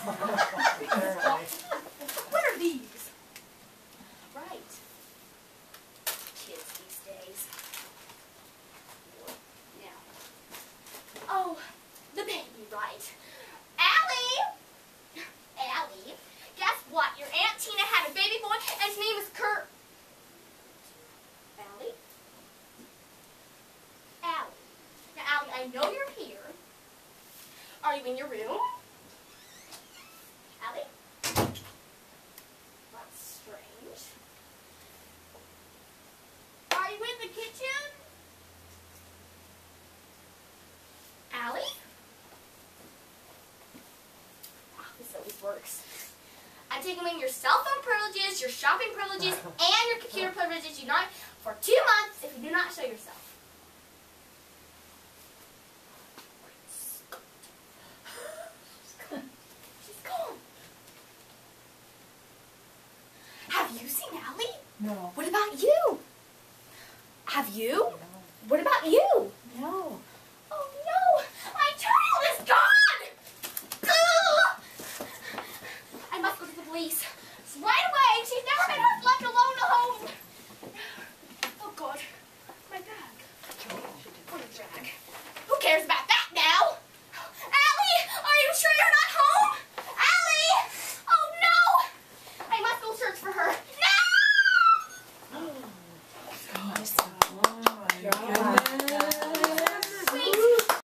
What are these? Right. Kids these days. Now. Oh, the baby, right. Allie! Allie, guess what? Your Aunt Tina had a baby boy, and his name is Kurt. Allie? Allie. Now, Allie, I know you're here. Are you in your room? Allie? That's strange. Are you in the kitchen? Allie? Oh, this always works. I'm taking away your cell phone privileges, your shopping privileges, and your computer privileges unite for 2 months if you do not show yourself. She's gone. Have you seen Allie? No. What about you? Have you?